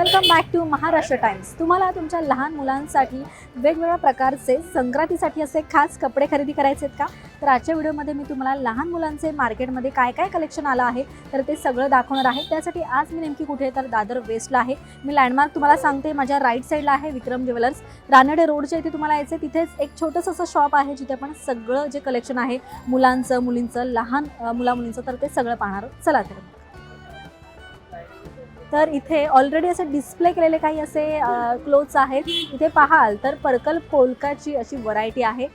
Welcome back to Maharashtra Times. तुम्हाला तुमच्या लहान मुलांसाठी वेगवेगळ्या प्रकारचे संक्रांतीसाठी असे खास कपडे खरेदी करायचे आहेत का? तर आजच्या व्हिडिओमध्ये मी तुम्हाला लहान मुलांचे मार्केटमध्ये काय काय कलेक्शन आलं आहे तर ते सगळं दाखवणार आहे। त्यासाठी आज मी नेमकी कुठे तर दादर वेस्टला आहे। मी लँडमार्क तुम्हाला सांगते, माझ्या राईट साईडला आहे विक्रम ज्वेलर्स। रानडे रोडच्या इथे तुम्हाला यायचं, तिथेच एक छोटंसं असं शॉप आहे जिथे आपण सगळं जे कलेक्शन आहे मुलांचं, मुलींचं, लहान मुलींचं तर ते सगळं पाहणार। चला तर इथे ऑलरेडी असे डिस्प्ले केलेले काही असे क्लोथ्स आहेत। इथे पाहाल तर पर्कल पोलकाची अशी व्हरायटी आहे।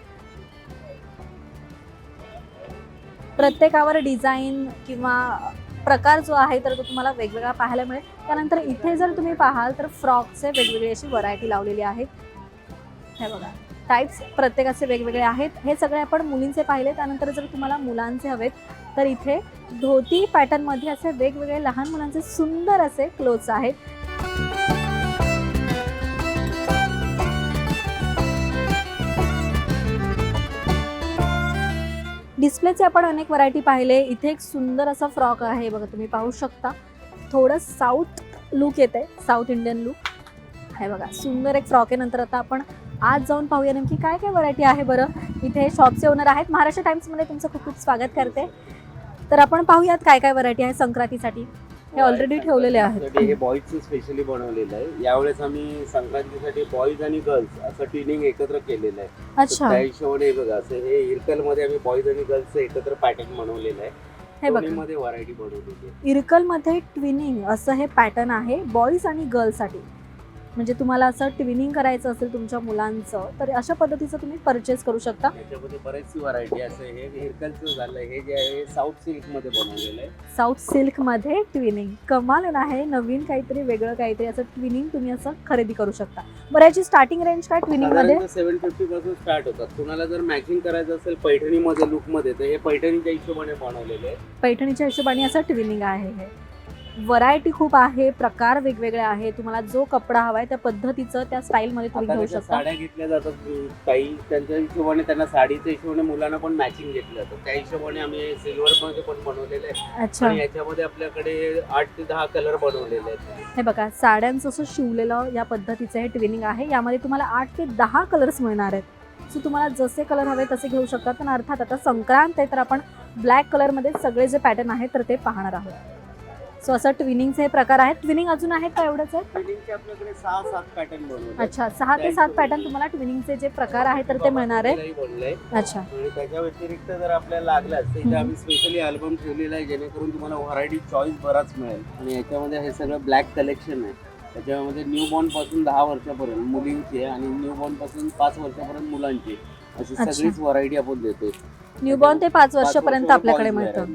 प्रत्येकावर डिझाईन किंवा प्रकार जो आहे तर तो तुम्हाला वेगवेगळा पाहायला मिळेल। त्यानंतर इथे जर तुम्ही पाहाल तर फ्रॉकचे वेगवेगळे अशी व्हरायटी लावलेली आहे। हे बघा, टाइप्स प्रत्येकाचे वेगवेगळे आहेत। हे सगळे आपण मुलींचे पाहिले। त्यानंतर जर तुम्हाला मुलांचे हवेत तर इथे धोती पॅटर्न मध्ये असे वेगवेगळे लहान मुलांचे सुंदर असे क्लोथ्स आहेत। डिस्प्लेचे आपण अनेक व्हरायटी पाहिले। इथे एक सुंदर असा फ्रॉक आहे बघा, तुम्ही पाहू शकता। थोडं साऊथ लुक येते, साऊथ इंडियन लुक। हे बघा, सुंदर एक फ्रॉक आहे। नंतर आता आपण आज जाऊन पाहूया नेमकी काय काय व्हरायटी आहे। बरं, इथे शॉपचे ओनर आहेत। महाराष्ट्र टाइम्स मध्ये तुमचं खूप खूप स्वागत करते। तर आपण पाहूयात काय काय व्हरायटी आहे संक्रांतीसाठी। हे ऑलरेडी ठेवलेले आहेत। हे बॉईजचं स्पेशली बनवलेलं आहे। यावेळेस आम्ही संक्रांतीसाठी बॉईज आणि गर्ल्स असं ट्विनिंग एकत्र केलेलं आहे। अच्छा, त्या हिशोबाने बघा, असं हे इरकल मध्ये आम्ही बॉईज आणि गर्ल्सचं एकत्र पॅटर्न बनवलेलं आहे। हे बघा, दोन्हीमध्ये व्हरायटी बनवलेली आहे। इरकल मध्ये ट्विनिंग असं हे पॅटर्न आहे बॉईज आणि गर्ल्स साठी। म्हणजे तुम्हाला असं ट्विनिंग करायचं असेल तुमच्या मुलांचं तर अशा पद्धतीचं तुम्ही परचेस करू शकता। याच्यामध्ये बरेचशी व्हरायटी असं हे इरकलचं झालं, हे जे आहे साऊथ सिल्क मध्ये बनवलेलं आहे। साऊथ सिल्क मध्ये ट्विनिंग कमाल आहे। नवीन काहीतरी वेगळं काहीतरी असं ट्विनिंग तुम्ही असं खरेदी करू शकता। बरं, याची स्टार्टिंग रेंज काय ट्विनिंग मध्ये? 750 पासून स्टार्ट होतात। कुणाला जर मॅचिंग करायचं असेल पैठणी मध्ये लुक मध्ये तर हे पैठणीच्या हिशोबाने बनवलेले आहे। पैठणीच्या हिशोबाने असं ट्विनिंग आहे। हे व्हरायटी खूप आहे, प्रकार वेगवेगळे आहे। तुम्हाला जो कपडा हवाय त्या पद्धतीचं त्या स्टाईल मध्ये तुम्ही घेऊ शकता। साड्या घेतल्या जातात काही त्यांच्या हिशोबाने, त्यांना साडीच्या हिशोबाने मुलांना पण मॅचिंग घेतलं जातं। त्या हिशोबाने आम्ही सिल्वर मध्ये पण बनवलेलं आहे। अच्छा, आणि याच्यामध्ये आपल्याकडे 8 ते 10 कलर बनवलेले आहेत। हे बघा, साड्यांचं असं शिवलेलं या पद्धतीचं हे ट्विनिंग आहे। यामध्ये तुम्हाला 8 ते 10 कलर्स मिळणार आहेत। सो तुम्हाला जसे कलर हवे तसे घेऊ शकता। पण अर्थात आता संक्रांत आहे तर आपण ब्लॅक कलर मध्ये सगळे जे पॅटर्न आहेत तर ते पाहणार आहोत। सो असं ट्विनिंगचे हे प्रकार आहेत। ट्विनिंग अजून आहेत का? एवढंच आहे? ट्विनिंगचे आपल्याकडे 6-7 पॅटर्न बनवले। अच्छा, 6 ते 7 पॅटर्न तुम्हाला ट्विनिंगचे जे प्रकार आहेत तर ते मिळणार आहे। अच्छा, आणि त्याच्या व्यतिरिक्त जर आपल्याला लागलाच तर इथे आम्ही स्पेशली अल्बम ठेवलेला आहे, जेणेकरून तुम्हाला व्हरायटी चॉईस बराच मिळेल। आणि याच्यामध्ये हे सगळं ब्लॅक कलेक्शन आहे। त्याच्यामध्ये न्यूबॉर्न पासून 10 वर्षापर्यंत मुलींची आणि न्यूबॉर्न पासून 5 वर्षापर्यंत मुलांची अशी सगळीच व्हरायटी आपण देतो। न्यूबॉर्न ते 5 वर्षापर्यंत आपल्याकडे मिळतं।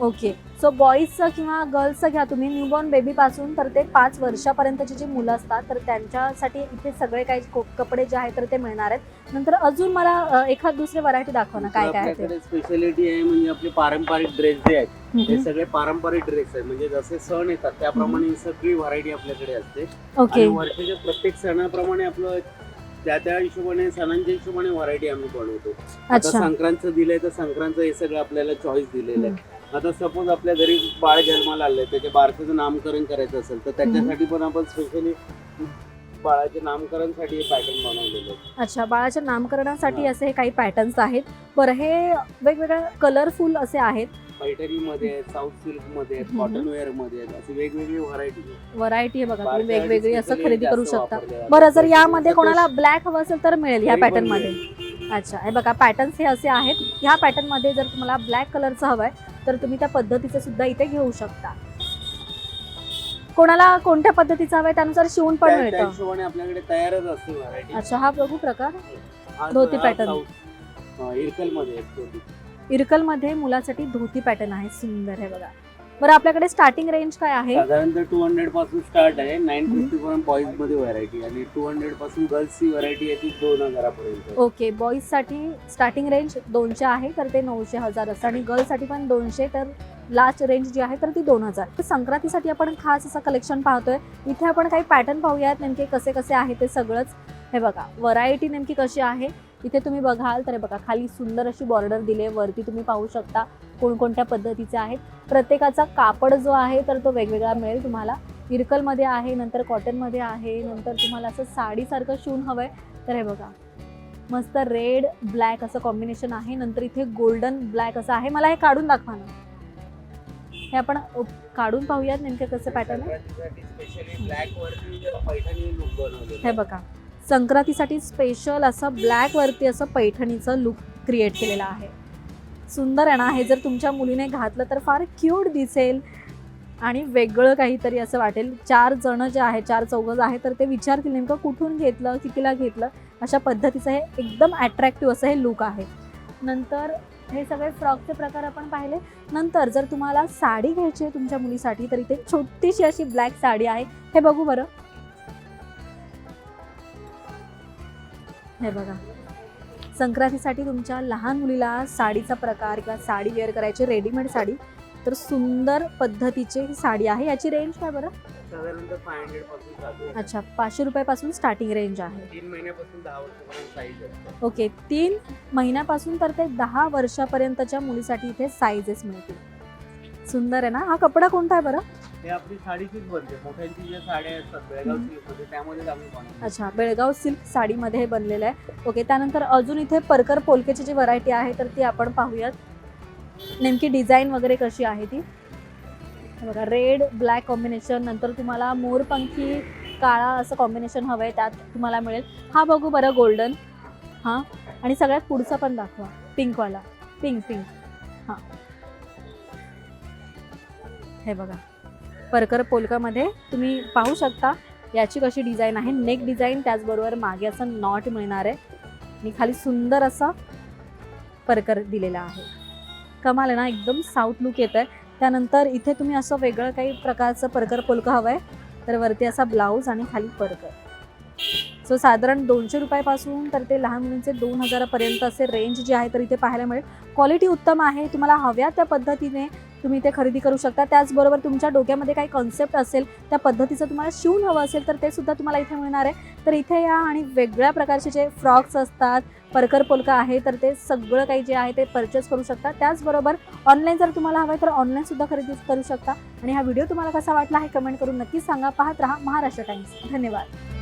ओके, सो बॉईजचं किंवा गर्ल्सचं घ्या तुम्ही, न्यूबॉर्न बेबी पासून तर ते 5 वर्षापर्यंतची जी मुलं असतात तर त्यांच्यासाठी इथे सगळे काही कपडे जे आहेत तर ते मिळणार आहेत। नंतर अजून मला एखाद दुसरे व्हरायटी दाखवा ना, काय काय आहे? स्पेशालिटी आहे म्हणजे आपले पारंपरिक ड्रेस जे आहेत हे सगळे पारंपरिक ड्रेस आहेत। म्हणजे जसे सण येतात त्याप्रमाणे सगळी व्हरायटी आपल्याकडे असते। ओके, वर्षाच्या प्रत्येक सणाप्रमाणे आपलं त्या हिशोबाने, सणांच्या हिशोबाने व्हरायटी आम्ही बनवतो। आता संक्रांतचं दिलंय तर संक्रांतचं हे सगळं आपल्याला चॉईस दिलेलं आहे। आता सपोज आपल्या घरी बाळ जन्माला आलंय, त्याच्या बारशाचं नामकरण करायचं असेल तर त्याच्यासाठी पण आपण स्पेशली बाळाच्या नामकरणासाठी हे पॅटर्न बनवलेले आहेत। अच्छा, बाळाच्या नामकरणासाठी असे काही पॅटर्न्स आहेत। बरं, हे वेगवेगळ्या कलरफुल असे आहेत। पैठणीमध्ये आहेत, साऊथ सिल्क मध्ये आहेत, कॉटन वेअर मध्ये आहेत, अशी वेगवेगळी व्हरायटी आहे बघा। तुम्ही वेगवेगळी असं खरेदी करू शकता। बरं, जर यामध्ये कोणाला ब्लॅक हवं असेल तर मिळेल ह्या पॅटर्न मध्ये। अच्छा, हे बघा, पॅटर्न्स हे असे आहेत। ह्या पॅटर्न मध्ये जर तुम्हाला ब्लॅक कलरचं हवंय तर तुम्ही त्या पद्धतीचे सुद्धा इथे घेऊ शकता। कोणाला कोणत्या पद्धतीचं हवंय त्यानुसार शिवून पण मिळतं। हिशोबाने आपल्याकडे तयारच असते व्हरायटी। अच्छा, हा बघू प्रकार, धोती पॅटर्न इरकल मध्ये आहे। इरकल मध्ये मुलासाठी धोती पॅटर्न आहे, सुंदर आहे बघा। बरं, आपल्याकडे स्टार्टिंग रेंज काय आहे? साधारणतः 200 पासून स्टार्ट आहे। 950 पर्यंत बॉईज मध्ये व्हरायटी आणि 200 पासून गर्ल्सची व्हरायटी आहे ती 2000 पर्यंत। ओके, बॉईज साठी स्टार्टिंग रेंज 200 आहे तर ते 900 1000 असतं आणि गर्ल्स साठी पण 200 तर लास्ट रेंज जी आहे तर ती 2000। संक्रांतीसाठी आपण खास असं कलेक्शन पाहतोय। इथे आपण काही पॅटर्न पाहूयात नेमके कसे कसे आहे ते सगळंच। हे बघा, व्हरायटी नेमकी कशी आहे इथे तुम्ही बघाल तर बघा, खाली सुंदर अशी बॉर्डर दिले, वरती तुम्ही पाहू शकता कोणकोणत्या पद्धतीचे आहेत। प्रत्येकाचा कापड जो आहे तर तो वेगवेगळा मिळेल तुम्हाला। इरकलमध्ये आहे, नंतर कॉटनमध्ये आहे, नंतर तुम्हाला असं साडीसारखं शिवून हवं आहे तर हे बघा मस्त रेड ब्लॅक असं कॉम्बिनेशन आहे, नंतर इथे गोल्डन ब्लॅक असं आहे. मला हे काढून दाखवा ना, हे आपण काढून पाहूयात नेमकं कसं पॅटर्न आहे. स्पेशली ब्लॅक वरती पैठणी लुक बनवलेलं हे बघा संक्रांतीसाठी स्पेशल असं ब्लॅक वरती असं पैठणीचं लुक क्रिएट केलेलं आहे. सुंदर आहे ना, हे जर तुमच्या मुलीने घातलं तर फार क्यूट दिसेल आणि वेगळं काहीतरी असं वाटेल. 4 जण जे आहे 4 चौघं आहे तर ते विचारतील नेमकं कुठून घेतलं, कितीला घेतलं, अशा पद्धतीचं हे एकदम अट्रॅक्टिव्ह असं हे लुक आहे. नंतर हे सगळे फ्रॉकचे प्रकार आपण पाहिले. नंतर जर तुम्हाला साडी घ्यायची आहे तुमच्या मुलीसाठी तर इथे छोटीशी अशी ब्लॅक साडी आहे. हे बघू बरं, हे बघा संक्रांतीसाठी तुमच्या लहान मुलीला साडीचा प्रकार किंवा साडी वेअर करायची रेडीमेड साडी तर सुंदर पद्धतीची ही साडी आहे. याची रेंज काय बरं? साधारणतः 500 पासून चालू आहे. अच्छा 500 रुपयापासून स्टार्टिंग रेंज आहे. 3 महिन्यापासून 10 वर्षापर्यंत साईज असते. ओके 3 महिन्यापासून तर ते 10 वर्षापर्यंतच्या मुलीसाठी इथे साईजेस मिळतील. सुंदर आहे ना. हा कपडा कोणता आहे बरं? हे आपली साडीचीच बनते. मोठ्यांची ज्या साड्या असतात बेळगाव सिल्कमध्ये त्यामध्ये आम्ही बनवतो. अच्छा बेळगाव सिल्क साडीमध्ये हे बनलेलं आहे. ओके त्यानंतर अजून इथे परकर पोलकेची जी व्हरायटी आहे तर ती आपण पाहूयात. नेमकी डिझाईन वगैरे कशी आहे ती बघा. रेड ब्लॅक कॉम्बिनेशन, नंतर तुम्हाला मोरपंखी काळा असं कॉम्बिनेशन हवं आहे त्यात तुम्हाला मिळेल. हा बघू बरं गोल्डन. हां आणि सगळ्यात पुढचा पण दाखवा पिंकवाला. पिंक हां हे बघा परकर पोलकामध्ये तुम्ही पाहू शकता याची कशी डिझाईन आहे. नेक डिझाईन त्याचबरोबर मागे असं नॉट मिळणार आहे आणि खाली सुंदर असा परकर दिलेला आहे. कमाल आहे ना, एकदम साऊथ लुक येत आहे. त्यानंतर इथे तुम्ही असं वेगळं काही प्रकारचं परकर पोलका हवं आहे तर वरती असा ब्लाऊज आणि खाली परकर. सो साधारण 200 रुपयापासून तर ते लहान मुलींचे 2000पर्यंत असे रेंज जे आहे तर इथे पाहायला मिळेल. क्वालिटी उत्तम आहे. तुम्हाला हव्या त्या पद्धतीने तुम्ही इथे खरेदी करू शकता. त्याचबरोबर तुमच्या डोक्यामध्ये काही कॉन्सेप्ट असेल त्या पद्धतीचं तुम्हाला शिवून हवं असेल तर ते सुद्धा तुम्हाला इथे मिळणार आहे. तर इथे या आणि वेगळ्या प्रकारचे जे फ्रॉक्स असतात परकर पोलका आहे तर ते सगळं काही जे आहे ते परचेस करू शकता. त्याचबरोबर ऑनलाईन जर तुम्हाला हवं आहे तर ऑनलाईन सुद्धा खरेदी करू शकता. आणि हा व्हिडिओ तुम्हाला कसा वाटला हे कमेंट करून नक्कीच सांगा. पाहत रहा महाराष्ट्र टाइम्स. धन्यवाद.